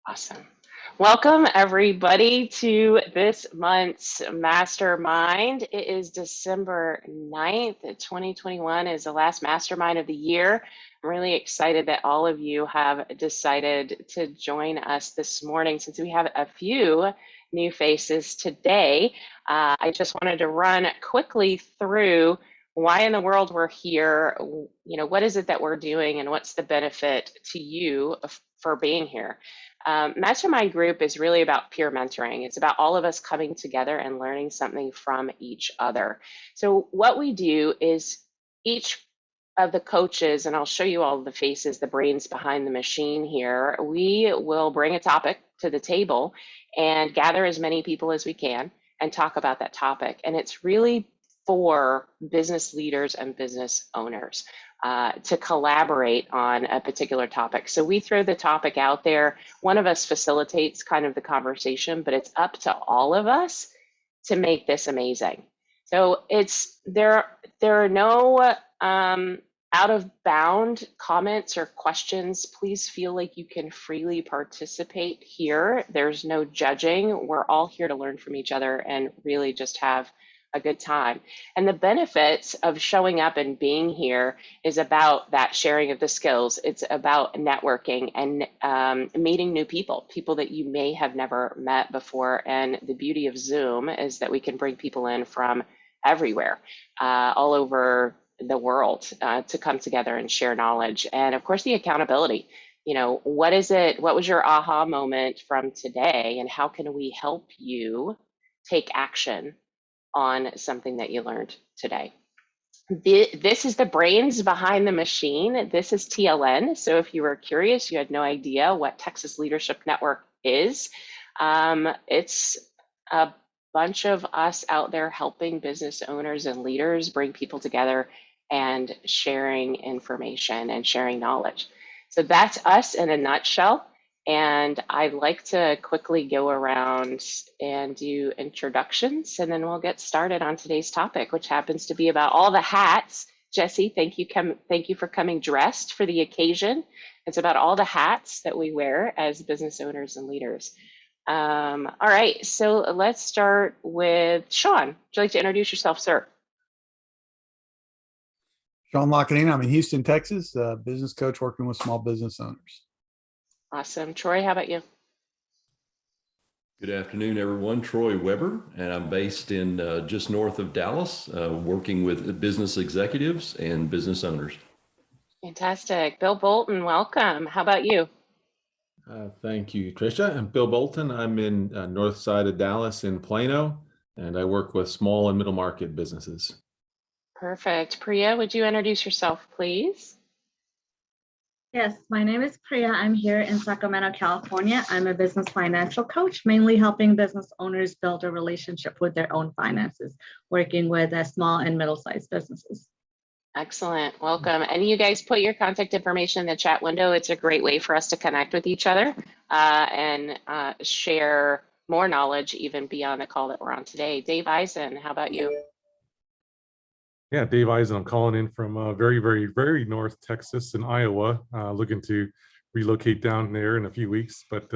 Awesome. Welcome, everybody, to this month's Mastermind. It is December 9th. 2021 is the last Mastermind of the year. I'm really excited that all of you have decided to join us this morning. Since we have a few new faces today, I just wanted to run quickly through why in the world we're here, what is it that we're doing, and what's the benefit to you for being here. Mastermind group is really about peer mentoring. It's about all of us coming together and learning something from each other. So what we do is each of the coaches, and I'll show you all the faces, the brains behind the machine here, we will bring a topic to the table and gather as many people as we can and talk about that topic. And it's really for business leaders and business owners to collaborate on a particular topic. So we throw the topic out there. One of us facilitates kind of the conversation, but it's up to all of us to make this amazing. So there are no out of bound comments or questions. Please feel like you can freely participate here. There's no judging. We're all here to learn from each other and really just have a good time. And the benefits of showing up and being here is about that sharing of the skills. It's about networking and meeting new people that you may have never met before. And the beauty of Zoom is that we can bring people in from everywhere, all over the world, to come together and share knowledge. And of course, the accountability. What was your aha moment from today, and how can we help you take action on something that you learned today? This is the brains behind the machine. This is TLN. So if you were curious, you had no idea what Texas Leadership Network is, it's a bunch of us out there helping business owners and leaders bring people together and sharing information and sharing knowledge. So that's us in a nutshell. And I'd like to quickly go around and do introductions, and then we'll get started on today's topic, which happens to be about all the hats. Jesse, thank you for coming dressed for the occasion. It's about all the hats that we wear as business owners and leaders. All right, so let's start with Sean. Would you like to introduce yourself, sir? Sean Lockenane. I'm in Houston, Texas, business coach working with small business owners. Awesome. Troy, how about you? Good afternoon, everyone. Troy Weber, and I'm based in just north of Dallas, working with business executives and business owners. Fantastic. Bill Bolton, welcome. How about you? Thank you, Tricia. I'm Bill Bolton. I'm in north side of Dallas in Plano, and I work with small and middle market businesses. Perfect. Priya, would you introduce yourself, please? Yes, my name is Priya. I'm here in Sacramento, California. I'm a business financial coach, mainly helping business owners build a relationship with their own finances, working with small and middle-sized businesses. Excellent. Welcome. And you guys put your contact information in the chat window. It's a great way for us to connect with each other and share more knowledge even beyond the call that we're on today. Dave Eisen, how about you? Yeah, Dave Eisen. I'm calling in from very, very, very north Texas in Iowa, looking to relocate down there in a few weeks, but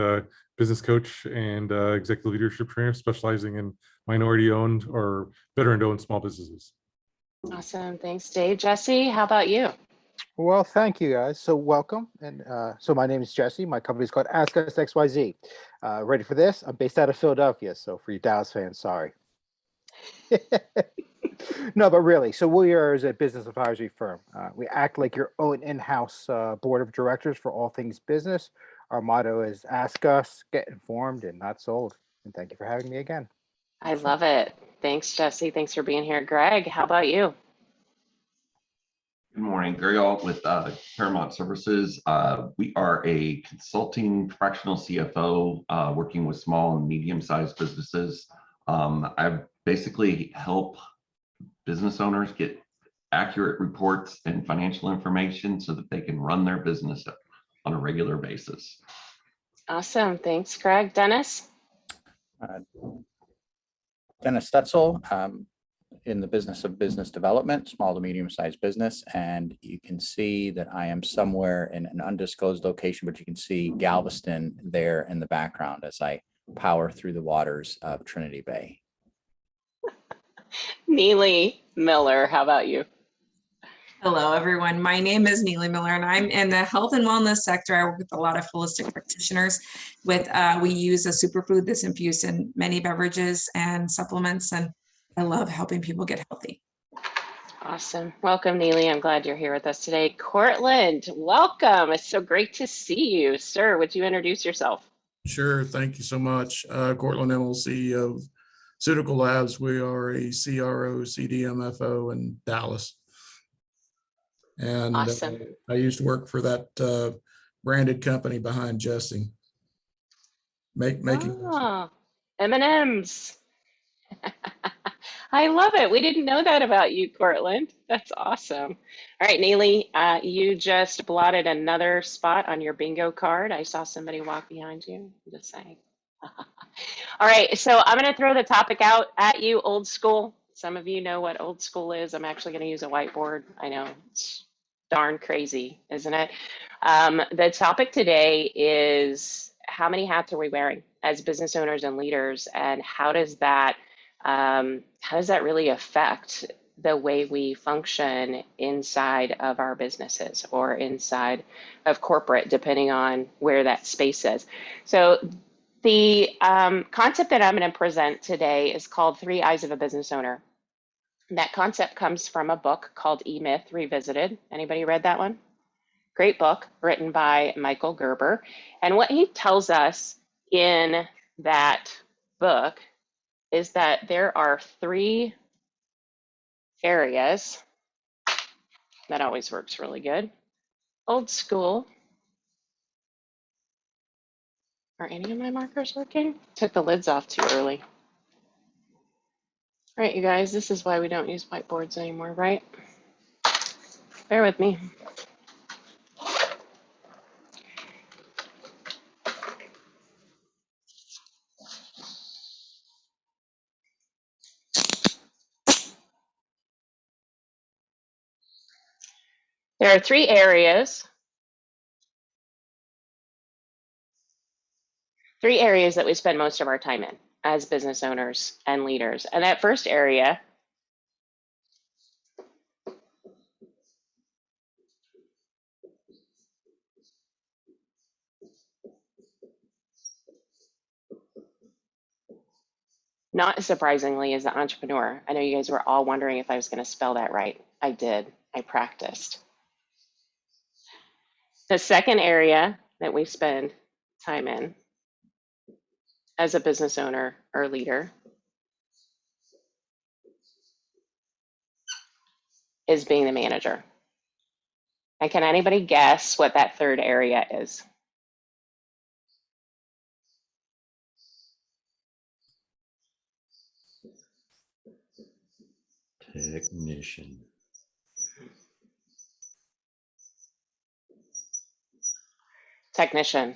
business coach and executive leadership trainer specializing in minority-owned or veteran-owned small businesses. Awesome. Thanks, Dave. Jesse, how about you? Well, thank you, guys. So welcome. And so my name is Jesse. My company is called Ask Us XYZ. Ready for this? I'm based out of Philadelphia. So for you Dallas fans, sorry. No, but really, so we are as a business advisory firm. We act like your own in-house board of directors for all things business. Our motto is ask us, get informed, and not sold. And thank you for having me again. I love it. Thanks, Jesse. Thanks for being here. Greg, how about you? Good morning, Greg Alt with Paramount Services. We are a consulting fractional CFO working with small and medium-sized businesses. I basically help business owners get accurate reports and financial information so that they can run their business on a regular basis. Awesome. Thanks, Greg. Dennis? Dennis Stetzel in the business of business development, small to medium-sized business. And you can see that I am somewhere in an undisclosed location, but you can see Galveston there in the background as I power through the waters of Trinity Bay. Neely Miller, how about you? Hello, everyone. My name is Neely Miller, and I'm in the health and wellness sector. I work with a lot of holistic practitioners. We use a superfood that's infused in many beverages and supplements, and I love helping people get healthy. Awesome. Welcome, Neely. I'm glad you're here with us today. Cortland, welcome. It's so great to see you. Sir, would you introduce yourself? Sure. Thank you so much. Cortland LLC of Ceutical Labs. We are a CRO, CDMFO in Dallas. And awesome. I used to work for that branded company behind Jesse. Making M&Ms. I love it. We didn't know that about you, Cortland. That's awesome. All right, Neely, you just blotted another spot on your bingo card. I saw somebody walk behind you. I'm just saying. All right, so I'm going to throw the topic out at you, old school. Some of you know what old school is. I'm actually going to use a whiteboard. I know, it's darn crazy, isn't it? The topic today is how many hats are we wearing as business owners and leaders, and how does that really affect the way we function inside of our businesses or inside of corporate, depending on where that space is. So the concept that I'm going to present today is called 3 Eyes of a Business Owner. That concept comes from a book called E-Myth Revisited. Anybody read that one? Great book written by Michael Gerber. And what he tells us in that book is that there are 3 areas. That always works really good. Old school. Are any of my markers working? Took the lids off too early. All right, you guys, this is why we don't use whiteboards anymore, right? Bear with me. There are 3 areas. 3 areas that we spend most of our time in as business owners and leaders. And that first area not surprisingly, is the entrepreneur. I know you guys were all wondering if I was going to spell that right. I did. I practiced. The second area that we spend time in as a business owner or leader is being the manager. And can anybody guess what that third area is? Technician. Technician.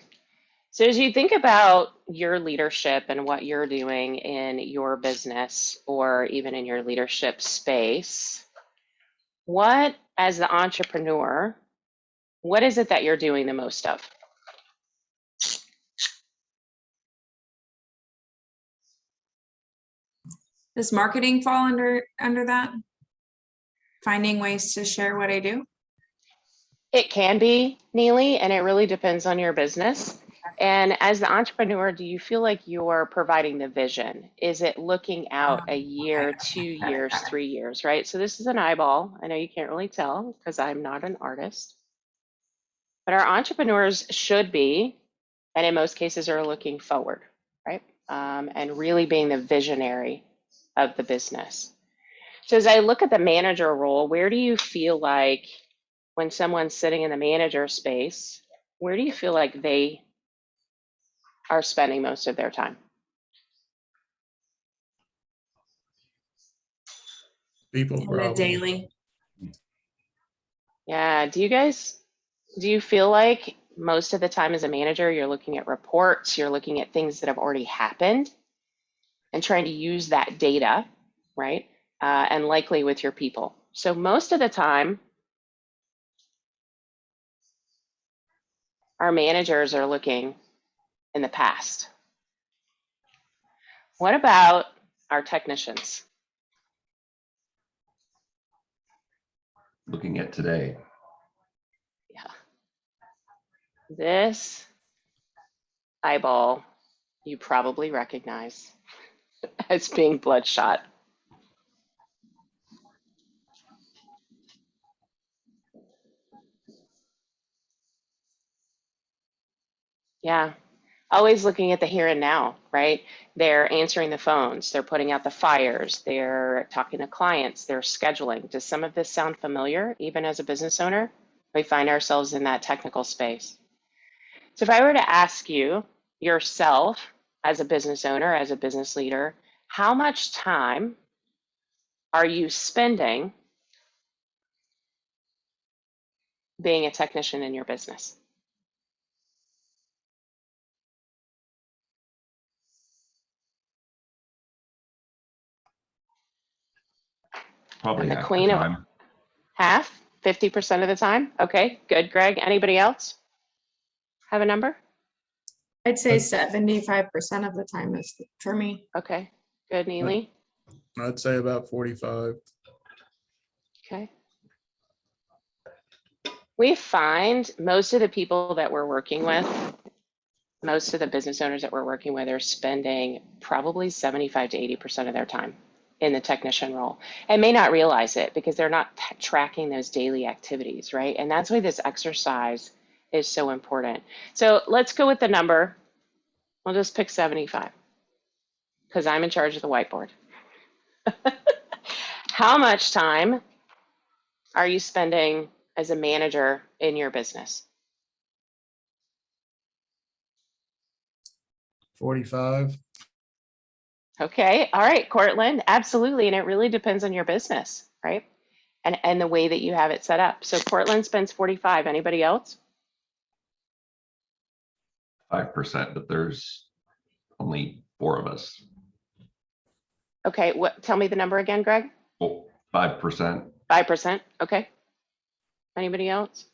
So as you think about your leadership and what you're doing in your business or even in your leadership space, what, as the entrepreneur, what is it that you're doing the most of? Does marketing fall under that? Finding ways to share what I do? It can be, Neely, and it really depends on your business. And as the entrepreneur, do you feel like you're providing the vision? Is it looking out a year, 2 years, 3 years, right? So this is an eyeball. I know you can't really tell because I'm not an artist. But our entrepreneurs should be, and in most cases are looking forward, right? And really being the visionary of the business. So as I look at the manager role, where do you feel like when someone's sitting in the manager space, where do you feel like they are spending most of their time? people In the probably. daily. Yeah, do you feel like most of the time as a manager, you're looking at reports, you're looking at things that have already happened and trying to use that data, right, and likely with your people. So most of the time, our managers are looking in the past. What about our technicians? Looking at today. Yeah. This eyeball you probably recognize as being bloodshot. Yeah. Always looking at the here and now, right? They're answering the phones, they're putting out the fires, they're talking to clients, they're scheduling. Does some of this sound familiar, even as a business owner? We find ourselves in that technical space. So if I were to ask you yourself as a business owner, as a business leader, how much time are you spending being a technician in your business? Probably I'm the half the queen of time. half, 50% of the time. Okay, good. Greg, anybody else have a number? I'd say 75% of the time is for me. Okay, good. Neely? I'd say about 45. Okay. We find most of the people that we're working with, most of the business owners that we're working with are spending probably 75 to 80% of their time in the technician role and may not realize it because they're not tracking those daily activities, right? And that's why this exercise is so important. So let's go with the number. We'll just pick 75 because I'm in charge of the whiteboard. How much time are you spending as a manager in your business? 45. Okay, all right, Cortland, absolutely. And it really depends on your business, right? And the way that you have it set up. So Cortland spends 45. Anybody else? 5%, but there's only 4 of us. Okay, tell me the number again, Greg? Oh, 5%. 5%, okay. Anybody else?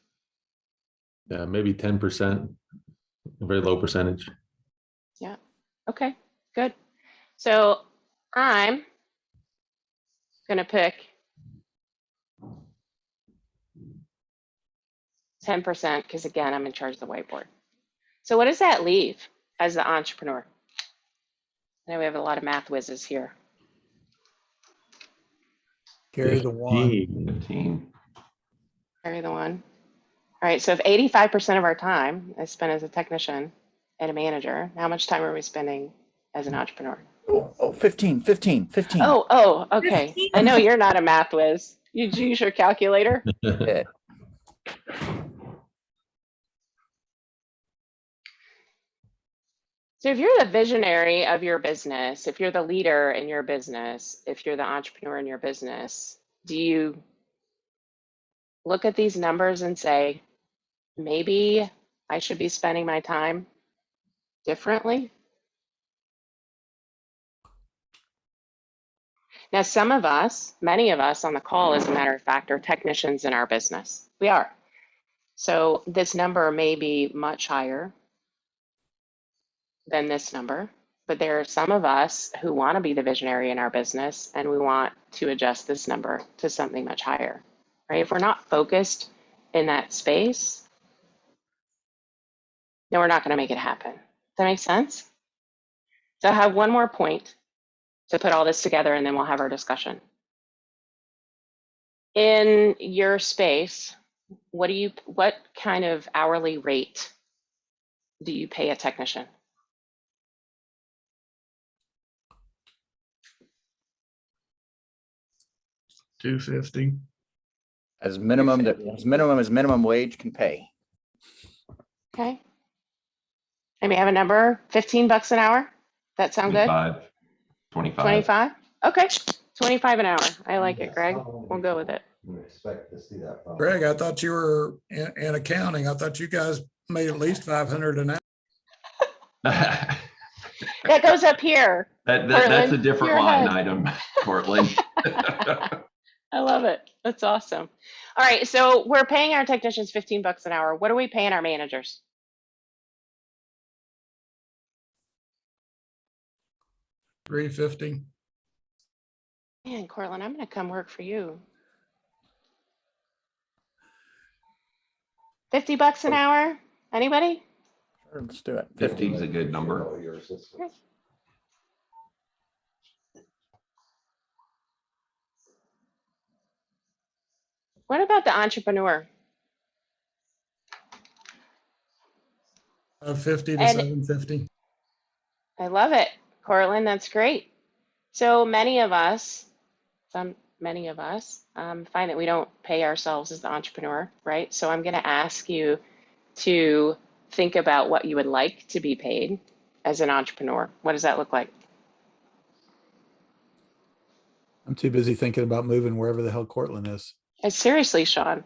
Yeah, maybe 10%, a very low percentage. Yeah, okay, good. So I'm gonna pick 10% because again, I'm in charge of the whiteboard. So what does that leave as the entrepreneur? I know we have a lot of math whizzes here. Carry the one. 15. Carry the one. All right, so if 85% of our time is spent as a technician and a manager, how much time are we spending as an entrepreneur? Oh, 15. Oh, okay. I know you're not a math whiz. You use your calculator? Yeah. So if you're the visionary of your business, if you're the leader in your business, if you're the entrepreneur in your business, do you look at these numbers and say, maybe I should be spending my time differently? Now, some of us, many of us on the call, as a matter of fact, are technicians in our business. We are. So this number may be much higher than this number, but there are some of us who want to be the visionary in our business and we want to adjust this number to something much higher, right? If we're not focused in that space, then we're not going to make it happen. Does that make sense? So I have one more point to put all this together and then we'll have our discussion. In your space, what kind of hourly rate do you pay a technician? $250. As minimum as minimum wage can pay. Okay. I may have a number, 15 bucks an hour. That sound good? 25. 25? Okay, 25 an hour. I like it, Greg. We'll go with it. Expect to see that. Greg, I thought you were in accounting. I thought you guys made at least 500 an hour. That goes up here. That's a Cortland, different your line head. item, Cortland. I love it. That's awesome. All right, so we're paying our technicians $15 an hour. What are we paying our managers? $350. Man, Cortland, I'm going to come work for you. $50 an hour? Anybody? Sure, let's do it. 50 is a good number. What about the entrepreneur? 50 to And 750. I love it, Cortland. That's great. So many of us, many of us find that we don't pay ourselves as the entrepreneur, right? So I'm going to ask you to think about what you would like to be paid as an entrepreneur. What does that look like? I'm too busy thinking about moving wherever the hell Cortland is. Seriously, Sean.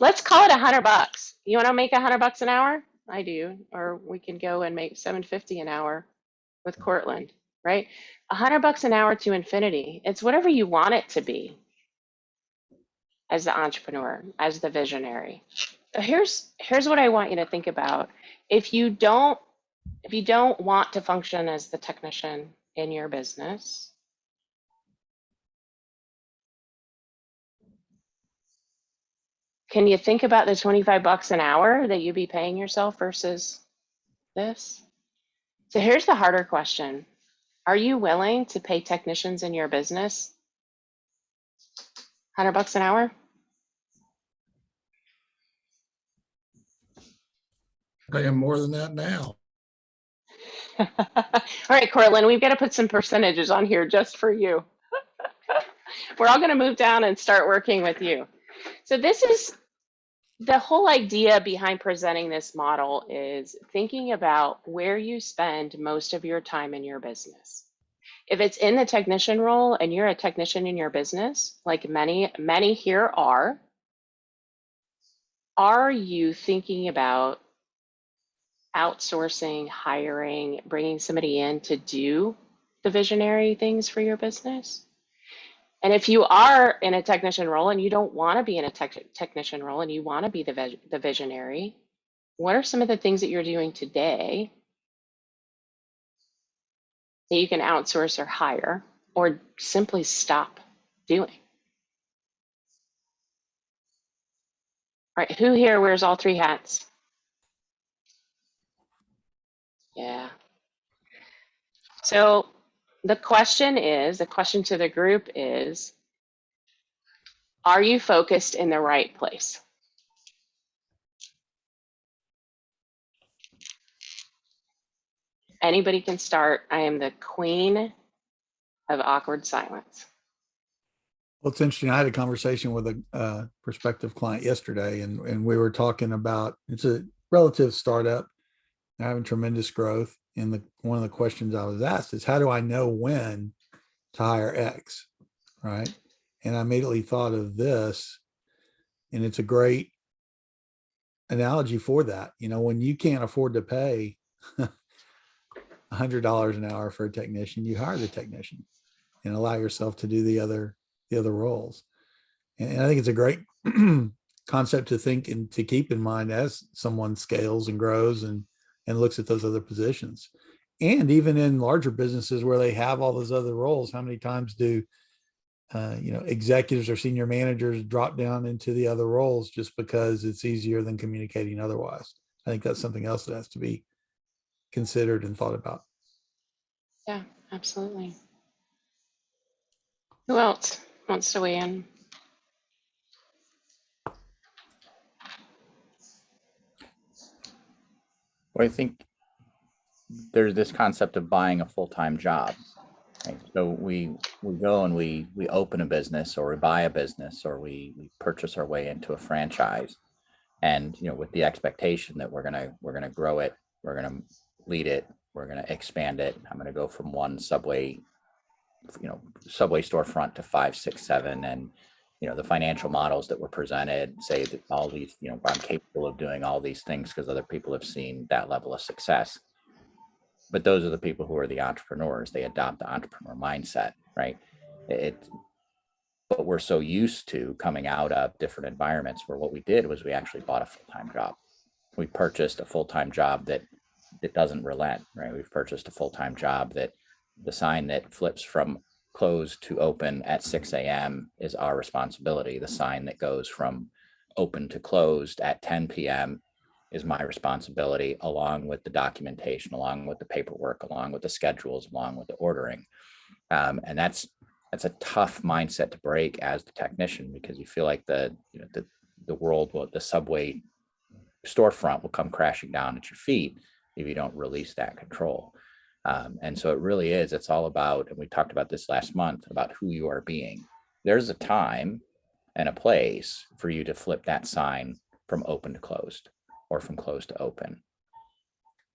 Let's call it $100. You want to make $100 an hour? I do. Or we can go and make $750 an hour with Cortland, right? $100 an hour to infinity. It's whatever you want it to be as the entrepreneur, as the visionary. Here's what I want you to think about. If you don't want to function as the technician in your business, can you think about the $25 an hour that you'd be paying yourself versus this? So here's the harder question. Are you willing to pay technicians in your business $100 an hour? Paying more than that now. All right, Cortland, we've got to put some percentages on here just for you. We're all going to move down and start working with you. So this is the whole idea behind presenting this model, is thinking about where you spend most of your time in your business. If it's in the technician role and you're a technician in your business, like many here are you thinking about outsourcing, hiring, bringing somebody in to do the visionary things for your business? And if you are in a technician role and you don't want to be in a technician role and you want to be the visionary, what are some of the things that you're doing today that you can outsource or hire or simply stop doing? All right, who here wears all three hats? Yeah. So the question to the group is, are you focused in the right place? Anybody can start. I am the queen of awkward silence. Well, it's interesting. I had a conversation with a prospective client yesterday, and we were talking about, it's a relative startup. They're having tremendous growth. And one of the questions I was asked is, how do I know when to hire X, right? And I immediately thought of this, and it's a great analogy for that. You know, when you can't afford to pay $100 an hour for a technician, you hire the technician and allow yourself to do the other roles. And I think it's a great concept to think and to keep in mind as someone scales and grows and looks at those other positions. And even in larger businesses where they have all those other roles, how many times do executives or senior managers drop down into the other roles just because it's easier than communicating otherwise? I think that's something else that has to be considered and thought about. Yeah, absolutely. Who else wants to weigh in? Well, I think there's this concept of buying a full-time job. Right? So we go and we open a business, or we buy a business, or we purchase our way into a franchise, and with the expectation that we're gonna grow it, we're gonna lead it, we're gonna expand it. I'm gonna go from one Subway storefront to 5, 6, 7, and the financial models that were presented say that all these, I'm capable of doing all these things because other people have seen that level of success. But those are the people who are the entrepreneurs. They adopt the entrepreneur mindset, right? But we're so used to coming out of different environments where what we did was we actually bought a full-time job. We purchased a full-time job that doesn't relent, right? We've purchased a full-time job that the sign that flips from closed to open at 6 a.m. is our responsibility. The sign that goes from open to closed at 10 p.m. is my responsibility, along with the documentation, along with the paperwork, along with the schedules, along with the ordering. And that's a tough mindset to break as the technician, because you feel like the world will, the subway storefront will come crashing down at your feet if you don't release that control. And so it really is, it's all about, and we talked about this last month, about who you are being. There's a time and a place for you to flip that sign from open to closed or from closed to open.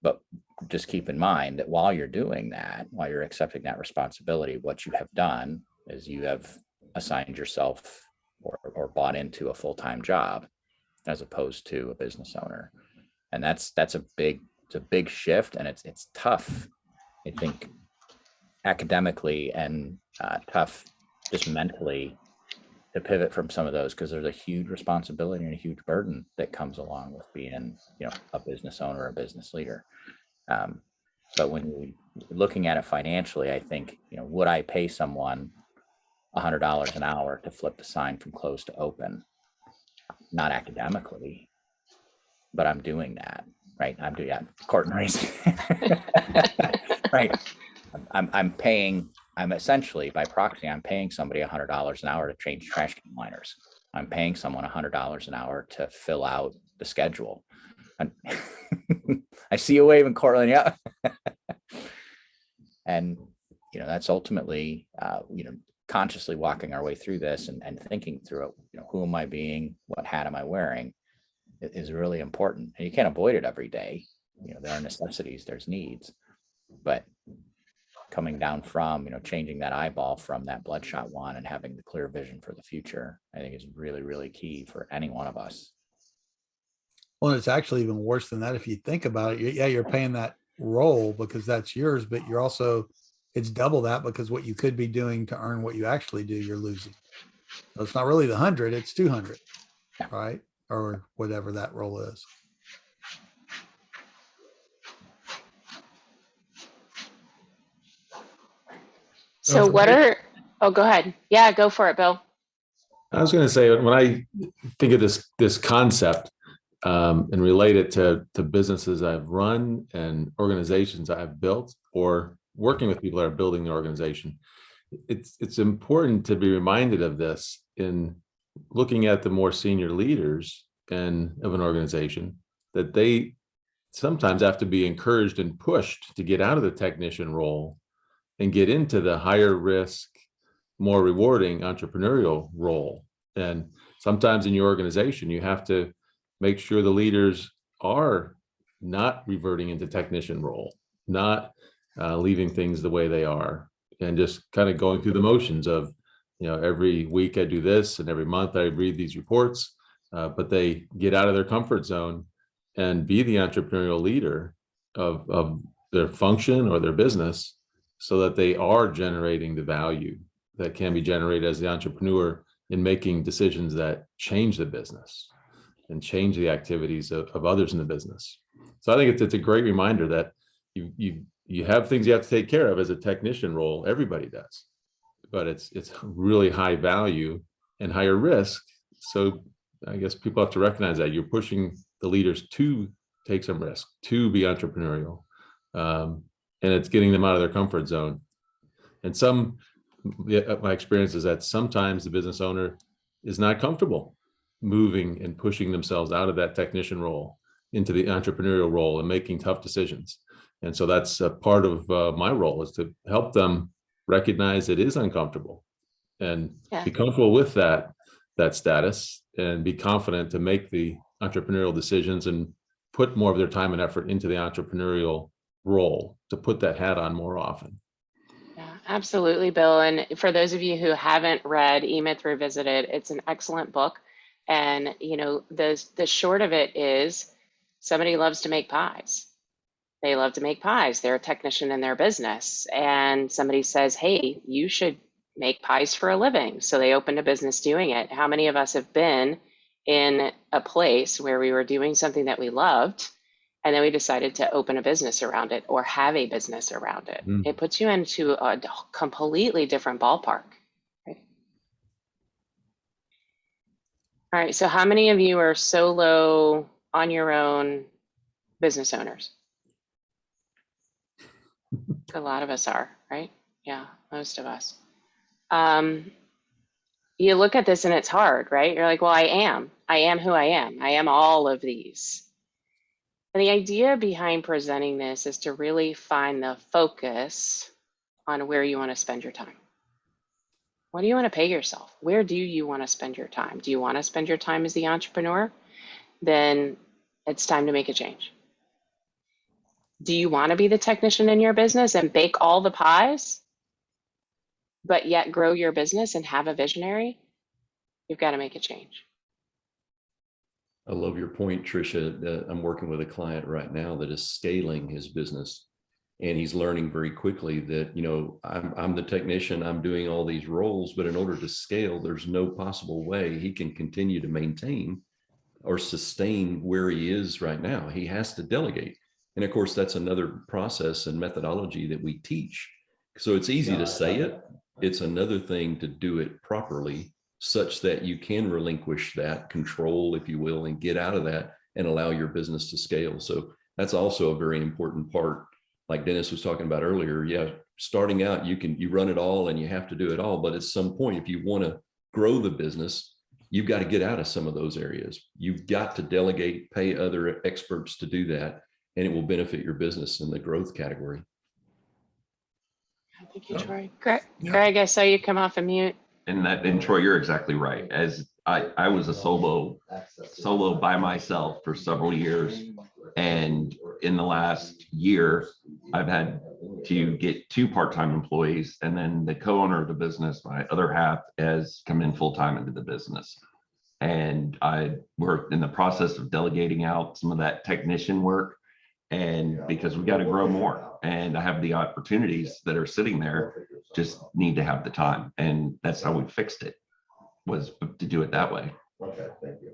But just keep in mind that while you're doing that, while you're accepting that responsibility, what you have done is you have assigned yourself or bought into a full-time job as opposed to a business owner. And that's a big shift, and it's tough, I think, academically, and tough just mentally to pivot from some of those, because there's a huge responsibility and a huge burden that comes along with being, a business owner, a business leader. But when we looking at it financially, I think, would I pay someone $100 an hour to flip the sign from closed to open? Not academically, but I'm doing that, right? I'm doing court and race, right? I'm essentially, by proxy, I'm paying somebody $100 an hour to change trash can liners. I'm paying someone $100 an hour to fill out the schedule. And I see you waving, Cortland. Yeah. And, that's ultimately, consciously walking our way through this and thinking through it. Who am I being? What hat am I wearing? It is really important. And you can't avoid it every day. There are necessities, there's needs, but coming down from, changing that eyeball from that bloodshot one and having the clear vision for the future, I think is really, really key for any one of us. Well, it's actually even worse than that. If you think about it, yeah, you're paying that role because that's yours, but you're also, it's double that, because what you could be doing to earn what you actually do, you're losing. So it's not really the 100, it's 200, right? Or whatever that role is. So go ahead. Yeah, go for it, Bill. I was going to say, when I think of this concept and relate it to businesses I've run and organizations I've built, or working with people that are building the organization, it's important to be reminded of this in looking at the more senior leaders of an organization, that they sometimes have to be encouraged and pushed to get out of the technician role and get into the higher risk, more rewarding entrepreneurial role. And sometimes in your organization, you have to make sure the leaders are not reverting into technician role, not leaving things the way they are, and just kind of going through the motions of, every week I do this and every month I read these reports, but they get out of their comfort zone and be the entrepreneurial leader of their function or their business, so that they are generating the value that can be generated as the entrepreneur in making decisions that change the business and change the activities of others in the business. So I think it's a great reminder that you have things you have to take care of as a technician role. Everybody does, but it's really high value and higher risk. So I guess people have to recognize that you're pushing the leaders to take some risk, to be entrepreneurial, and it's getting them out of their comfort zone. And my experience is that sometimes the business owner is not comfortable moving and pushing themselves out of that technician role into the entrepreneurial role and making tough decisions. And so that's a part of my role, is to help them recognize it is uncomfortable and be comfortable with that status, and be confident to make the entrepreneurial decisions and put more of their time and effort into the entrepreneurial role, to put that hat on more often. Yeah, Absolutely, Bill. And for those of you who haven't read E-Myth Revisited, it's an excellent book. And the short of it is somebody loves to make pies. They love to make pies. They're a technician in their business. And somebody says, hey, you should make pies for a living. So they opened a business doing it. How many of us have been in a place where we were doing something that we loved, and then we decided to open a business around it or have a business around it? It puts you into a completely different ballpark. Right? All right. So how many of you are solo on your own business owners? A lot of us are, right? Yeah, most of us. You look at this and it's hard, right? You're like, well, I am who I am. I am all of these. And the idea behind presenting this is to really find the focus on where you want to spend your time. What do you want to pay yourself? Where do you want to spend your time? Do you want to spend your time as the entrepreneur? Then it's time to make a change. Do you want to be the technician in your business and bake all the pies, but yet grow your business and have a visionary? You've got to make a change. I love your point, Tricia. I'm working with a client right now that is scaling his business, and he's learning very quickly that, I'm the technician, I'm doing all these roles, but in order to scale, there's no possible way he can continue to maintain or sustain where he is right now. He has to delegate. And of course, that's another process and methodology that we teach. So it's easy to say it. It's another thing to do it properly, such that you can relinquish that control, if you will, and get out of that and allow your business to scale. So that's also a very important part. Like Dennis was talking about earlier, yeah, starting out, you run it all and you have to do it all. But at some point, if you want to grow the business, you've got to get out of some of those areas. You've got to delegate, pay other experts to do that, and it will benefit your business in the growth category. Thank you, Troy. Greg, I saw you come off of mute. And Troy, you're exactly right. As I was a solo by myself for several years. And in the last year, I've had to get 2 part-time employees, and then the co-owner of the business, my other half, has come in full-time into the business. And we're in the process of delegating out some of that technician work, and because we got to grow more, and I have the opportunities that are sitting there, just need to have the time. And that's how we fixed it, was to do it that way. Okay, thank you.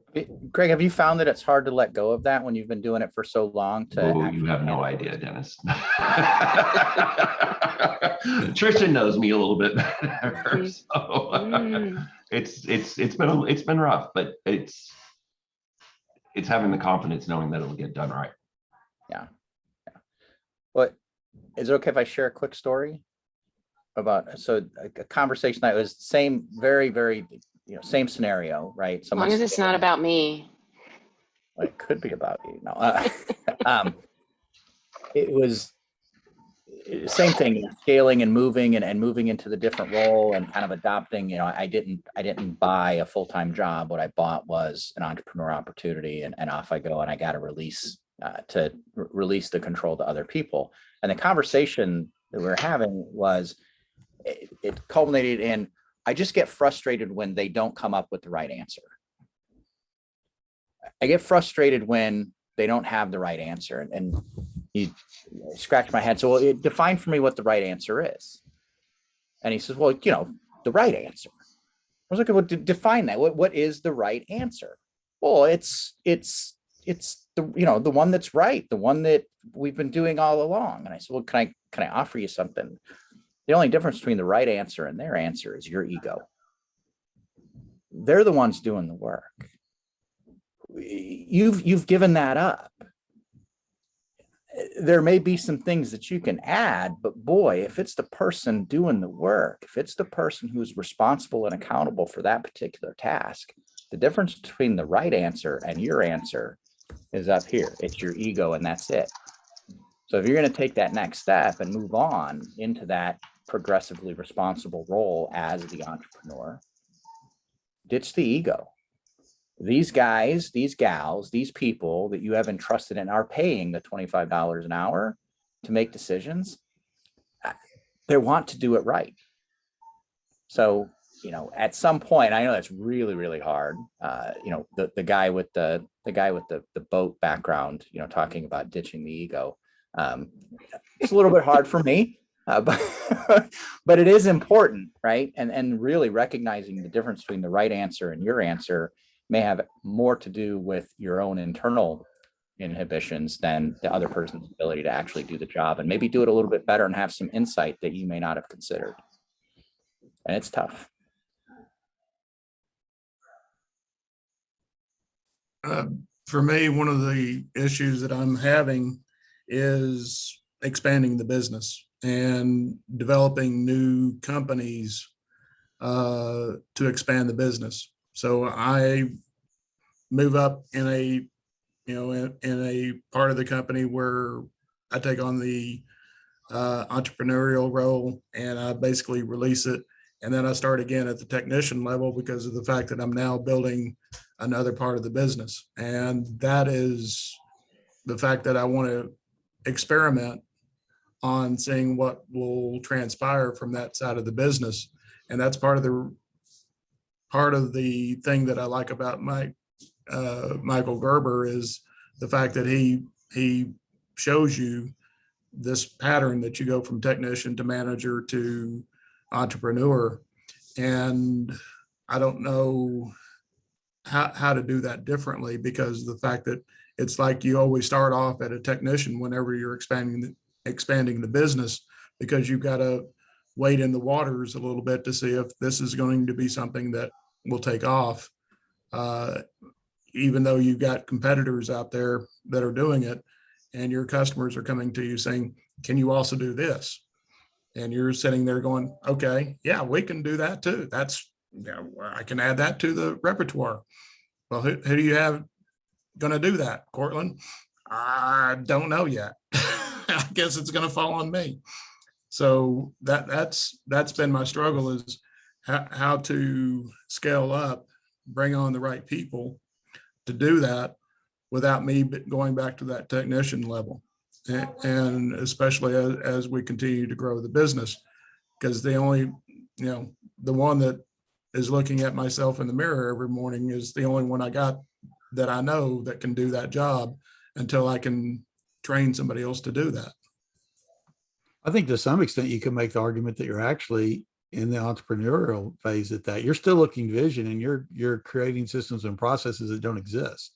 Greg, have you found that it's hard to let go of that when you've been doing it for so long? You have no idea, Dennis. Trisha knows me a little bit better, so it's been rough, but it's having the confidence knowing that it'll get done right. Yeah. But is it okay if I share a quick story about a conversation that was same, very, very, same scenario, right? As long as it's not about me. Well, it could be about you. No, it was same thing, scaling and moving and moving into the different role and kind of adopting. I didn't buy a full-time job. What I bought was an entrepreneur opportunity, and off I go, and I got to release the control to other people. And the conversation that we were having was, it culminated in, I just get frustrated when they don't come up with the right answer. I get frustrated when they don't have the right answer. And he scratched my head. So, well, define for me what the right answer is. And he says, well, the right answer. I was like, well, define that. What is the right answer? Well, it's the one that's right, the one that we've been doing all along. And I said, well, can I offer you something? The only difference between the right answer and their answer is your ego. They're the ones doing the work. You've given that up. There may be some things that you can add, but boy, if it's the person doing the work, if it's the person who's responsible and accountable for that particular task, the difference between the right answer and your answer is up here. It's your ego, and that's it. So if you're going to take that next step and move on into that progressively responsible role as the entrepreneur, ditch the ego. These guys, these gals, these people that you have entrusted and are paying the $25 an hour to make decisions, they want to do it right. So, you know, at some point, I know that's really, really hard. You know, the guy with the boat background, you know, talking about ditching the ego. It's a little bit hard for me, but it is important, right? And really recognizing the difference between the right answer and your answer may have more to do with your own internal inhibitions than the other person's ability to actually do the job and maybe do it a little bit better and have some insight that you may not have considered. And it's tough. For me, one of the issues that I'm having is expanding the business and developing new companies to expand the business. So I move up in a, in a part of the company where I take on the entrepreneurial role and I basically release it. And then I start again at the technician level because of the fact that I'm now building another part of the business. And that is the fact that I want to experiment on seeing what will transpire from that side of the business. And that's part of the thing that I like about Michael Gerber is the fact that he shows you this pattern that you go from technician to manager to entrepreneur. And I don't know how to do that differently because the fact that it's like you always start off at a technician whenever you're expanding the business, because you've got to wade in the waters a little bit to see if this is going to be something that will take off. Even though you've got competitors out there that are doing it and your customers are coming to you saying, can you also do this? And you're sitting there going, okay, yeah, we can do that too. I can add that to the repertoire. Well, who do you have going to do that, Cortland? I don't know yet. I guess it's going to fall on me. So that's been my struggle is how to scale up, bring on the right people to do that without me going back to that technician level. And especially as we continue to grow the business, because the one that is looking at myself in the mirror every morning is the only one I got that I know that can do that job until I can train somebody else to do that. I think to some extent you can make the argument that you're actually in the entrepreneurial phase at that. You're still looking vision and you're creating systems and processes that don't exist.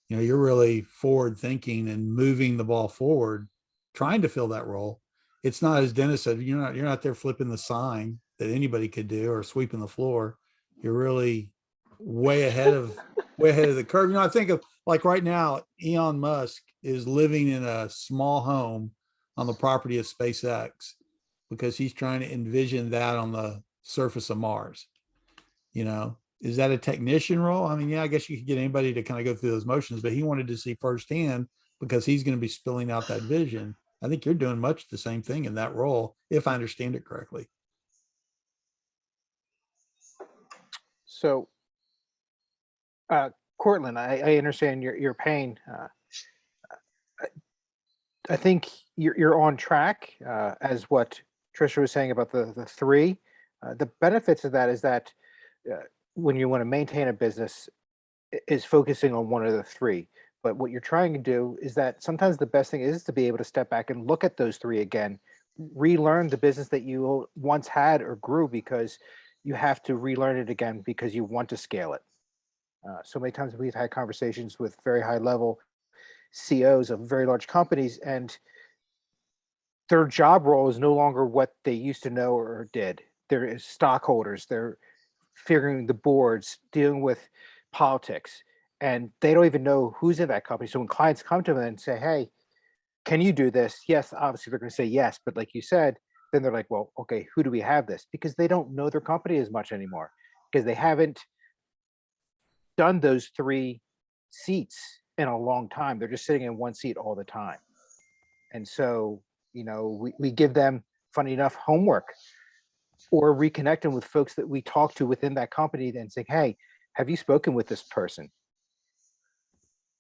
You're really forward thinking and moving the ball forward, trying to fill that role. It's not, as Dennis said, you're not there flipping the sign that anybody could do or sweeping the floor. You're really way ahead of the curve. I think of like right now, Elon Musk is living in a small home on the property of SpaceX because he's trying to envision that on the surface of Mars. Is that a technician role? I mean, yeah, I guess you could get anybody to kind of go through those motions, but he wanted to see firsthand because he's going to be spilling out that vision. I think you're doing much the same thing in that role, if I understand it correctly. So, Cortland, I understand your pain. I think you're on track, as what Trisha was saying about the three. The benefits of that is that when you want to maintain a business is focusing on one of the three. But what you're trying to do is that sometimes the best thing is to be able to step back and look at those three again, relearn the business that you once had or grew, because you have to relearn it again because you want to scale it. So many times we've had conversations with very high level CEOs of very large companies, and their job role is no longer what they used to know or did. They're stockholders, they're figuring the boards, dealing with politics, and they don't even know who's in that company. So when clients come to them and say, hey, can you do this? Yes, obviously they're going to say yes. But like you said, then they're like, well, okay, who do we have this? Because they don't know their company as much anymore because they haven't done those three seats in a long time. They're just sitting in one seat all the time. And so, we give them, funny enough, homework or reconnecting with folks that we talk to within that company and say, hey, have you spoken with this person?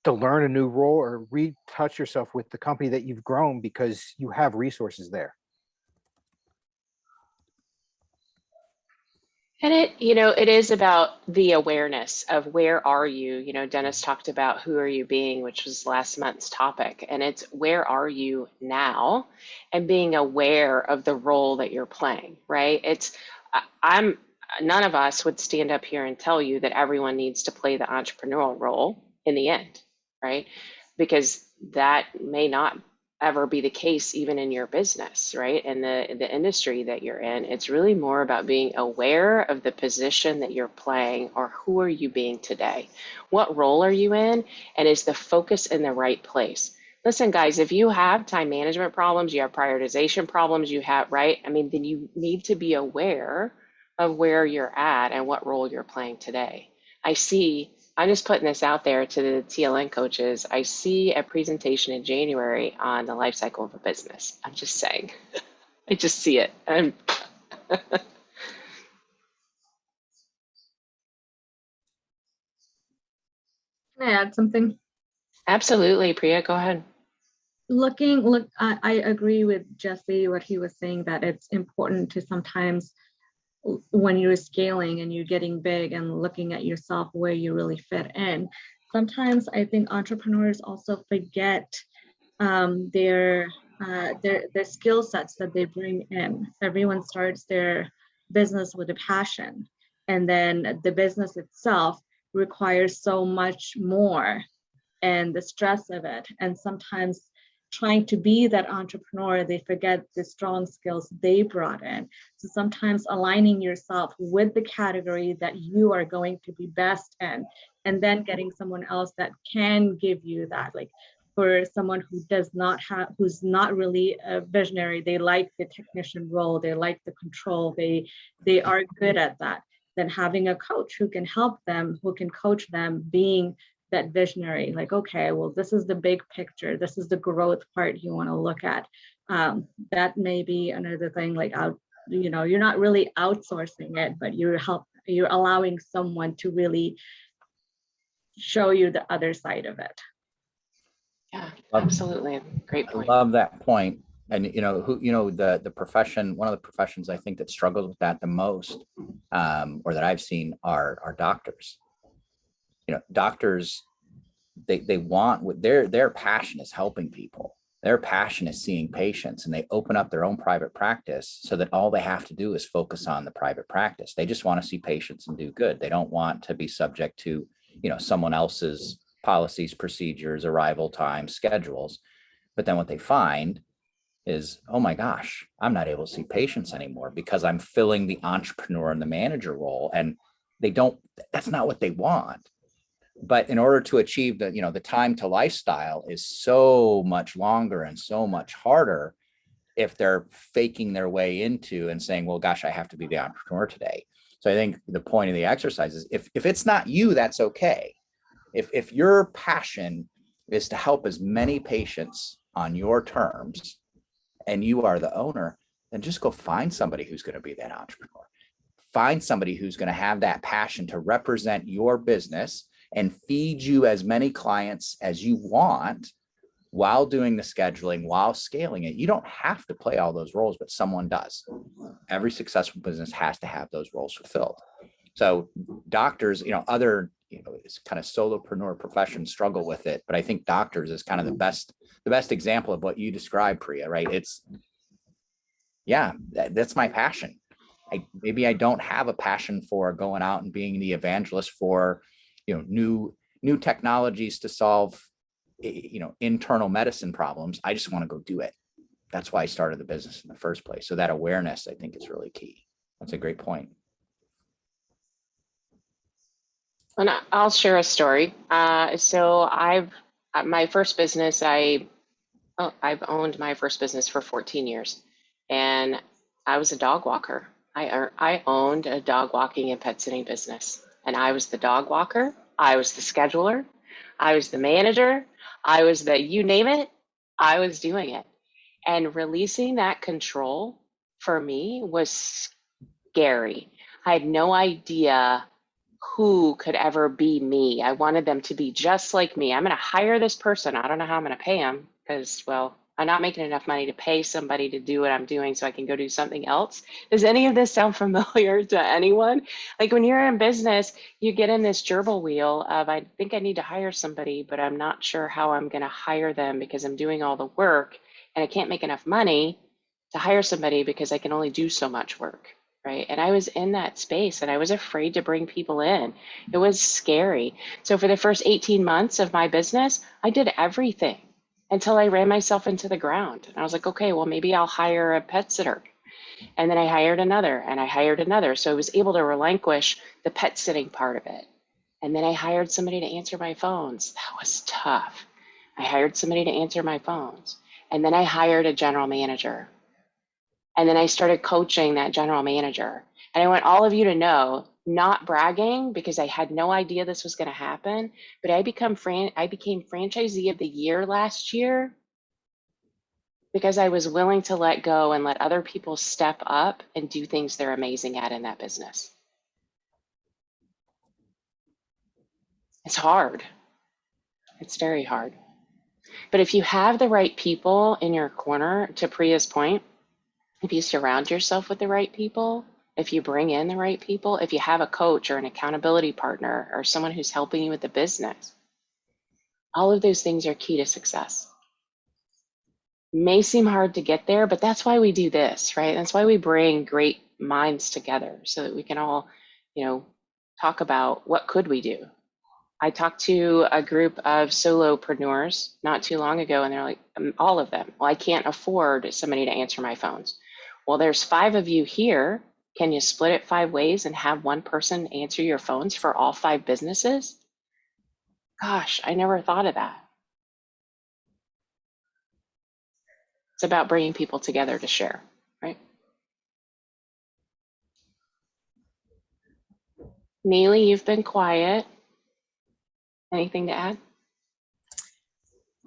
To learn a new role or retouch yourself with the company that you've grown because you have resources there. And it is about the awareness of where are you? Dennis talked about who are you being, which was last month's topic. And it's where are you now and being aware of the role that you're playing, right? I'm, none of us would stand up here and tell you that everyone needs to play the entrepreneurial role in the end, right? Because that may not ever be the case even in your business, right? And the industry that you're in. It's really more about being aware of the position that you're playing, or who are you being today? What role are you in? And is the focus in the right place? Listen, guys, if you have time management problems, you have prioritization problems, right? I mean, then you need to be aware of where you're at and what role you're playing today. I'm just putting this out there to the TLN coaches. I see a presentation in January on the life cycle of a business. I'm just saying. I just see it. Can I add something? Absolutely, Priya, go ahead. I agree with Jesse, what he was saying, that it's important to sometimes, when you're scaling and you're getting big and looking at yourself where you really fit in. Sometimes I think entrepreneurs also forget their skill sets that they bring in. Everyone starts their business with a passion, and then the business itself requires so much more, and the stress of it. And sometimes trying to be that entrepreneur, they forget the strong skills they brought in. So sometimes aligning yourself with the category that you are going to be best in, and then getting someone else that can give you that. Like, for someone who who's not really a visionary, they like the technician role, they like the control, they are good at that. Then having a coach who can help them, who can coach them, being that visionary, like, okay, well, this is the big picture, this is the growth part you want to look at. That may be another thing, like, you're not really outsourcing it, but you're allowing someone to really show you the other side of it. Yeah, absolutely. Great I point. love that point. And the profession, one of the professions I think that struggles with that the most, or that I've seen, are doctors. Doctors, they want, their passion is helping people. Their passion is seeing patients, and they open up their own private practice so that all they have to do is focus on the private practice. They just want to see patients and do good. They don't want to be subject to, someone else's policies, procedures, arrival times, schedules. But then what they find is, oh my gosh, I'm not able to see patients anymore because I'm filling the entrepreneur and the manager role. And that's not what they want. But in order to achieve the time to lifestyle is so much longer and so much harder if they're faking their way into and saying, well, gosh, I have to be the entrepreneur today. So I think the point of the exercise is, if it's not you, that's okay. If your passion is to help as many patients on your terms and you are the owner, then just go find somebody who's going to be that entrepreneur. Find somebody who's going to have that passion to represent your business and feed you as many clients as you want while doing the scheduling, while scaling it. You don't have to play all those roles, but someone does. Every successful business has to have those roles fulfilled. So doctors, other, it's kind of solopreneur professions struggle with it, but I think doctors is kind of the best example of what you described, Priya, right? It's, yeah, that's my passion. Maybe I don't have a passion for going out and being the evangelist for, new technologies to solve, internal medicine problems. I just want to go do it. That's why I started the business in the first place. So that awareness, I think, is really key. That's a great point. And I'll share a story. So my first business, I've owned my first business for 14 years, and I was a dog walker. I owned a dog walking and pet sitting business, and I was the dog walker. I was the scheduler. I was the manager. I was you name it, I was doing it. And releasing that control for me was scary. I had no idea who could ever be me. I wanted them to be just like me. I'm going to hire this person. I don't know how I'm going to pay him because, well, I'm not making enough money to pay somebody to do what I'm doing so I can go do something else. Does any of this sound familiar to anyone? Like when you're in business, you get in this gerbil wheel of, I think I need to hire somebody, but I'm not sure how I'm going to hire them because I'm doing all the work and I can't make enough money to hire somebody because I can only do so much work, right? And I was in that space and I was afraid to bring people in. It was scary. So for the first 18 months of my business, I did everything until I ran myself into the ground. And I was like, okay, well, maybe I'll hire a pet sitter. And then I hired another and I hired another. So I was able to relinquish the pet sitting part of it. And then I hired somebody to answer my phones. That was tough. I hired somebody to answer my phones. And then I hired a general manager. And then I started coaching that general manager. And I want all of you to know, not bragging because I had no idea this was going to happen, but I became franchisee of the year last year because I was willing to let go and let other people step up and do things they're amazing at in that business. It's hard. It's very hard. But if you have the right people in your corner, to Priya's point, if you surround yourself with the right people, if you bring in the right people, if you have a coach or an accountability partner or someone who's helping you with the business, all of those things are key to success. May seem hard to get there, but that's why we do this, right? That's why we bring great minds together so that we can all, talk about what could we do. I talked to a group of solopreneurs not too long ago, and they're like, all of them, well, I can't afford somebody to answer my phones. Well, there's 5 of you here. Can you split it 5 ways and have one person answer your phones for all 5 businesses? Gosh, I never thought of that. It's about bringing people together to share, right? Neely, you've been quiet. Anything to add?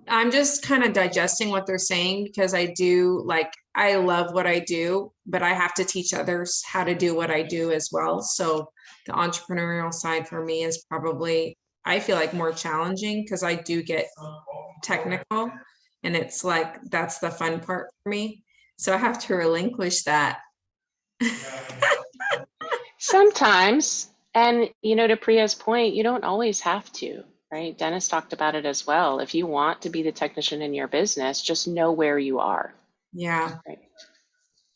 I'm just kind of digesting what they're saying because I love what I do, but I have to teach others how to do what I do as well. So the entrepreneurial side for me is probably, I feel like, more challenging because I do get technical and it's like, that's the fun part for me. So I have to relinquish that. Sometimes, and to Priya's point, you don't always have to. Right? Dennis talked about it as well. If you want to be the technician in your business, just know where you are. Yeah. Right?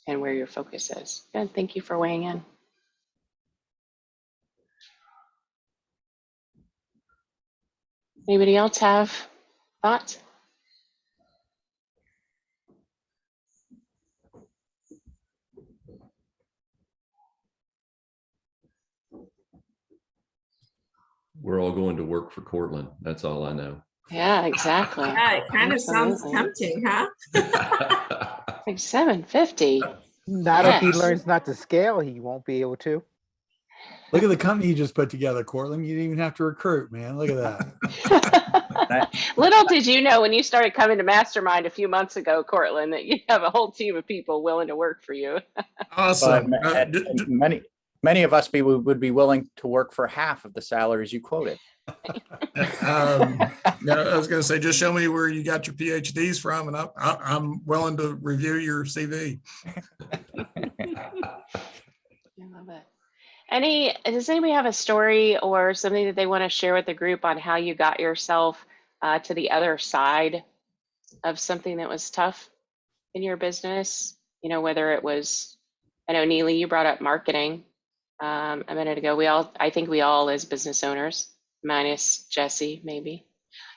And where your focus is. Good. Thank you for weighing in. Anybody else have thoughts? We're all going to work for Cortland. That's all I know. Yeah, exactly. Yeah, it kind of sounds Absolutely. tempting, huh? Like $750. Not if he learns not to scale, he won't be able to. Look at the company you just put together, Cortland. You didn't even have to recruit, man. Look at that. Little did you know when you started coming to Mastermind a few months ago, Cortland, that you have a whole team of people willing to work for you. Awesome. Many of us would be willing to work for half of the salaries you quoted. I was going to say, just show me where you got your PhDs from, and I'm willing to review your CV. I love it. Does anybody have a story or something that they want to share with the group on how you got yourself to the other side of something that was tough in your business? Whether it was, I know Neely, you brought up marketing a minute ago. I think we all as business owners, minus Jesse, maybe,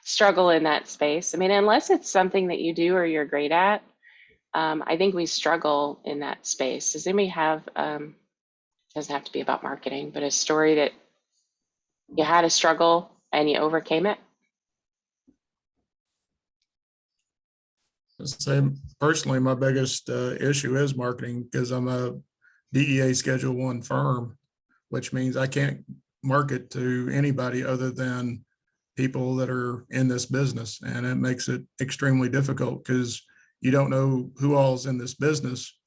struggle in that space. I mean, unless it's something that you do or you're great at, I think we struggle in that space. Does anybody have, doesn't have to be about marketing, but a story that you had a struggle and you overcame it? Say personally, my biggest issue is marketing because I'm a DEA Schedule I firm, which means I can't market to anybody other than people that are in this business. And it makes it extremely difficult because you don't know who all's in this business.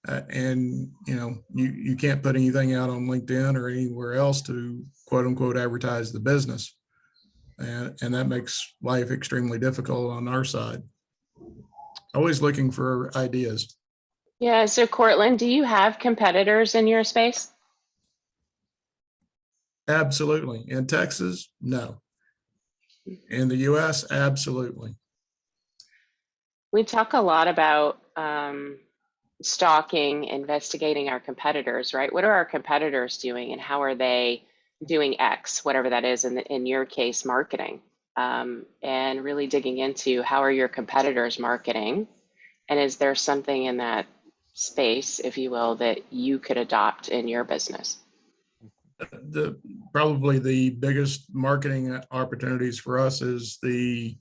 And you can't put anything out on LinkedIn or anywhere else to quote unquote advertise the business. And that makes life extremely difficult on our side. always looking for ideas. Yeah, so Cortland, do you have competitors in your space? Absolutely. In Texas, no. In the US, absolutely. We talk a lot about stalking, investigating our competitors, right? What are our competitors doing and how are they doing X, whatever that is, in your case, marketing? And really digging into how are your competitors marketing? And is there something in that space, if you will, that you could adopt in your business? Probably the biggest marketing opportunities for us is the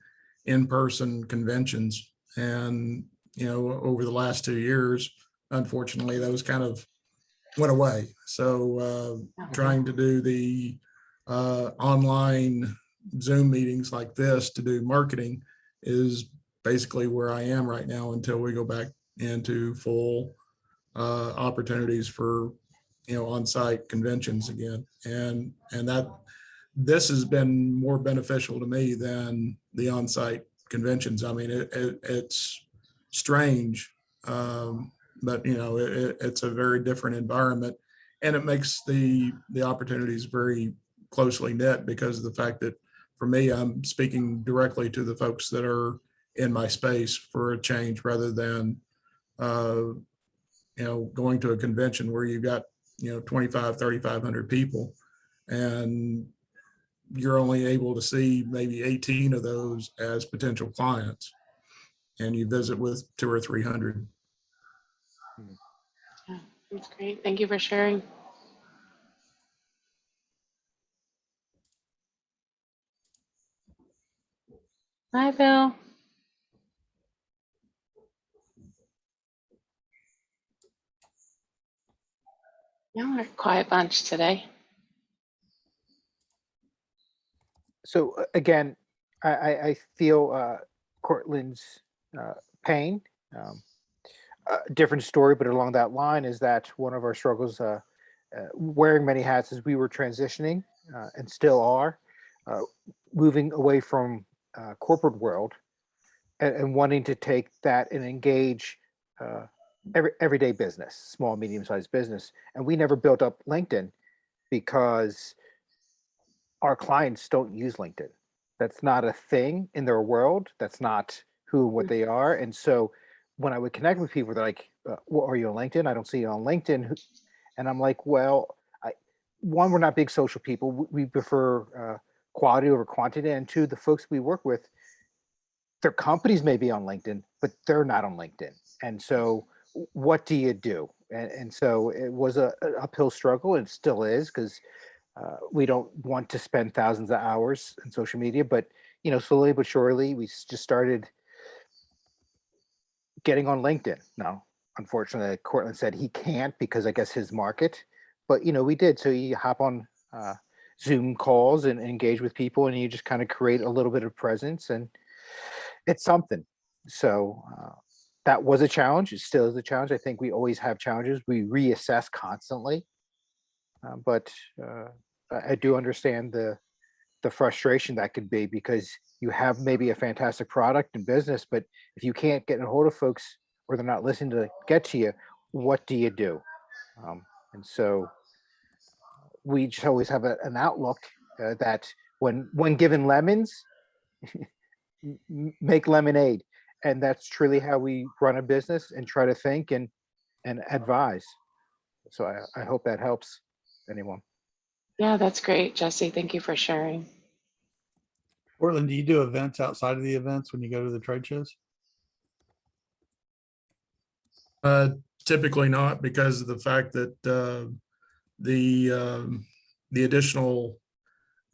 in-person conventions. And, over the last 2 years, unfortunately, those kind of went away. So trying to do the online Zoom meetings like this to do marketing is basically where I am right now until we go back into full opportunities for on-site conventions again. And that this has been more beneficial to me than the on-site conventions. I mean, it's strange, but it's a very different environment, and it makes the opportunities very closely knit because of the fact that for me, I'm speaking directly to the folks that are in my space for a change rather than going to a convention where you got 3,500 people and you're only able to see maybe 18 of those as potential clients, and you visit with 200 or 300. Yeah, that's great. Thank you for sharing. Hi, Bill. Y'all are a quiet bunch today. So again, I feel Cortland's pain. Different story, but along that line is that one of our struggles wearing many hats as we were transitioning and still are moving away from corporate world and wanting to take that and engage everyday business, small, medium-sized business. And we never built up LinkedIn because our clients don't use LinkedIn. That's not a thing in their world. That's not who and what they are. And so when I would connect with people, they're like, well, are you on LinkedIn? I don't see you on LinkedIn. And I'm like, well, one, we're not big social people. We prefer quality over quantity. And two, the folks we work with, their companies may be on LinkedIn, but they're not on LinkedIn. And so what do you do? And so it was an uphill struggle, and still is, because we don't want to spend thousands of hours in social media, but slowly but surely, we just started getting on LinkedIn. Now, unfortunately, Cortland said he can't because I guess his market, but we did. So you hop on Zoom calls and engage with people, and you just kind of create a little bit of presence, and it's something. So that was a challenge. It still is a challenge. I think we always have challenges. We reassess constantly, but I do understand the frustration that could be, because you have maybe a fantastic product and business, but if you can't get a hold of folks or they're not listening to get to you, what do you do? And so we just always have an outlook that when given lemons, make lemonade. And that's truly how we run a business and try to think and advise. So I hope that helps anyone. Yeah, that's great, Jesse. Thank you for sharing. Portland, do you do events outside of the events when you go to the trade shows? Typically not, because of the fact that the additional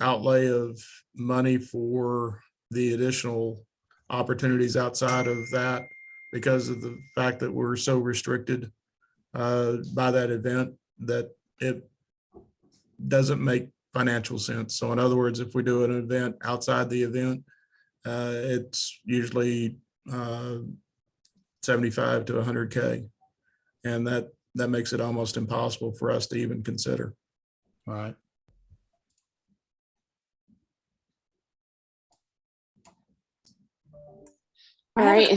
outlay of money for the additional opportunities outside of that, because of the fact that we're so restricted by that event, that it doesn't make financial sense. So in other words, if we do an event outside the event, it's usually 75 to 100K. And that makes it almost impossible for us to even consider. All right. All right.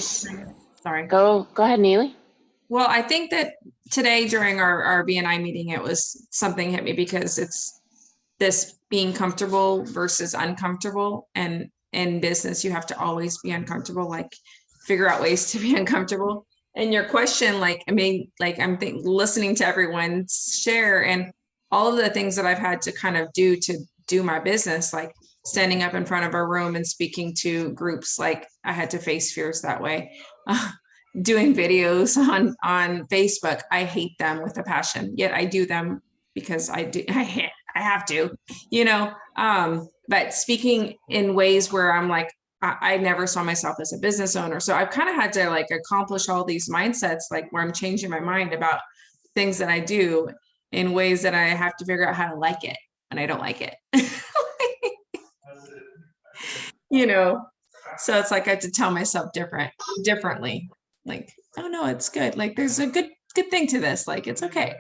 Sorry. Go ahead, Neely. Well, I think that today during our BNI meeting, it was something hit me because it's this being comfortable versus uncomfortable. And in business, you have to always be uncomfortable, like figure out ways to be uncomfortable. And your question, like, I mean, like listening to everyone share and all of the things that I've had to kind of do to do my business, like standing up in front of a room and speaking to groups, like I had to face fears that way. Doing videos on Facebook, I hate them with a passion, yet I do them because I have to, you know, but speaking in ways where I'm like, I never saw myself as a business owner. So I've kind of had to like accomplish all these mindsets, like where I'm changing my mind about things that I do in ways that I have to figure out how to like it when I don't like it. You know, so it's like I have to tell myself differently. Like, oh no, it's good. Like there's a good thing to this. Like it's okay.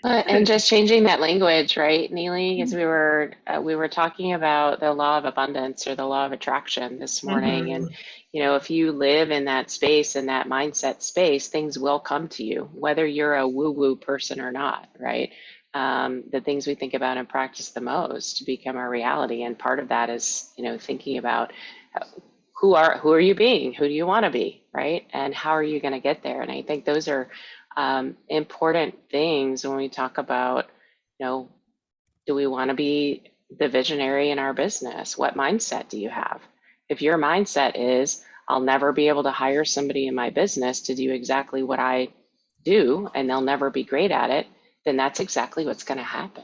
And just changing that language, right, Neely? Because we were talking about the law of abundance or the law of attraction this morning, and you know, if you live in that space and that mindset space, things will come to you, whether you're a woo-woo person or not, right? The things we think about and practice the most become our reality, and part of that is, you know, thinking about who are you being? Who do you want to be, right? And how are you going to get there? And I think those are important things when we talk about, you know, do we want to be the visionary in our business? What mindset do you have? If your mindset is, I'll never be able to hire somebody in my business to do exactly what I do, and they'll never be great at it, then that's exactly what's going to happen,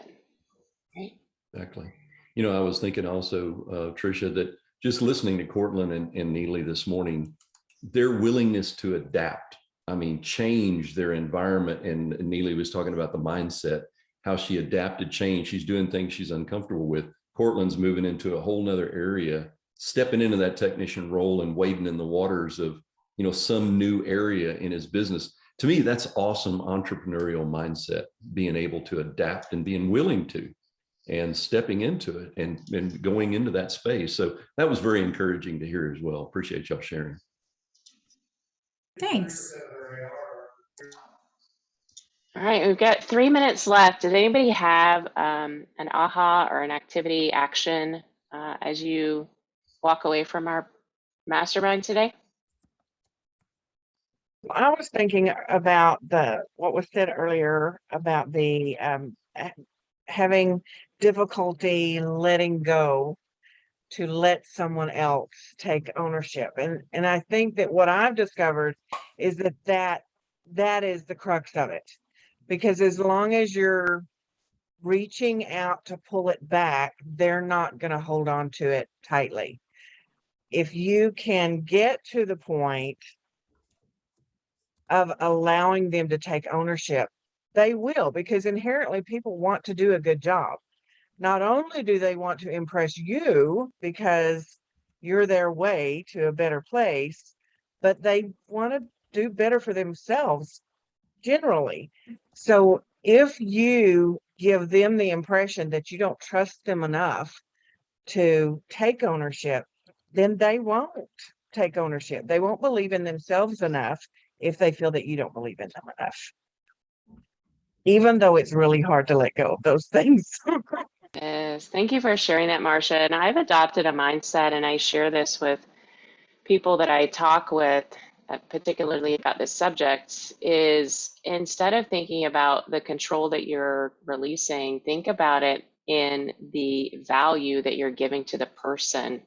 right? Exactly. You know, I was thinking also, Tricia, that just listening to Cortland and Neely this morning, their willingness to adapt, I mean, change their environment. And Neely was talking about the mindset, how she adapted change. She's doing things she's uncomfortable with. Cortland's moving into a whole nother area, stepping into that technician role and wading in the waters of, you know, some new area in his business. To me, that's awesome entrepreneurial mindset, being able to adapt and being willing to, and stepping into it and going into that space. So that was very encouraging to hear as well. Appreciate y'all sharing. Thanks. All right, we've got 3 minutes left. Does anybody have an aha or an activity action as you walk away from our mastermind today? I was thinking about what was said earlier about the having difficulty letting go to let someone else take ownership, and I think that what I've discovered is that is the crux of it, because as long as you're reaching out to pull it back, they're not going to hold on to it tightly. If you can get to the point of allowing them to take ownership, they will, because inherently people want to do a good job. Not only do they want to impress you because you're their way to a better place, but they want to do better for themselves generally. So if you give them the impression that you don't trust them enough to take ownership, then they won't take ownership. They won't believe in themselves enough if they feel that you don't believe in them enough, even though it's really hard to let go of those things. Yes, thank you for sharing that, Marcia. And I've adopted a mindset, and I share this with people that I talk with, particularly about this subject, is instead of thinking about the control that you're releasing, think about it in the value that you're giving to the person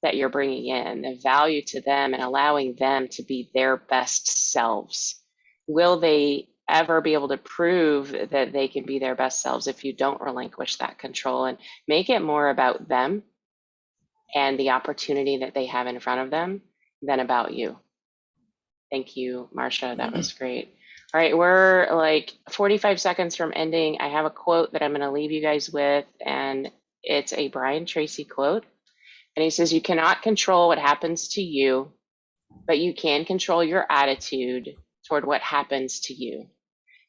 that you're bringing in, the value to them, and allowing them to be their best selves. Will they ever be able to prove that they can be their best selves if you don't relinquish that control and make it more about them and the opportunity that they have in front of them than about you? Thank you, Marcia. That was great. All right, we're like 45 seconds from ending. I have a quote that I'm going to leave you guys with, and it's a Brian Tracy quote. And he says, "You cannot control what happens to you, but you can control your attitude toward what happens to you.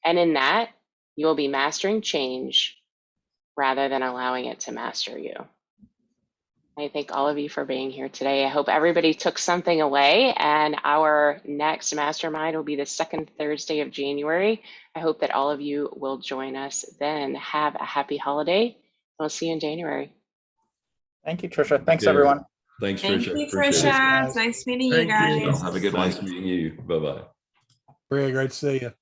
And in that, you will be mastering change rather than allowing it to master you." I thank all of you for being here today. I hope everybody took something away, and our next mastermind will be the second Thursday of January. I hope that all of you will join us then. Have a happy holiday. We'll see you in January. Thank you, Trisha. Thanks, Yeah. everyone. Thanks, Thank Trisha. you, Appreciate it. Trisha. Nice meeting you Thank you. guys. Have a good one. Nice meeting you. Bye-bye. Very great to see you.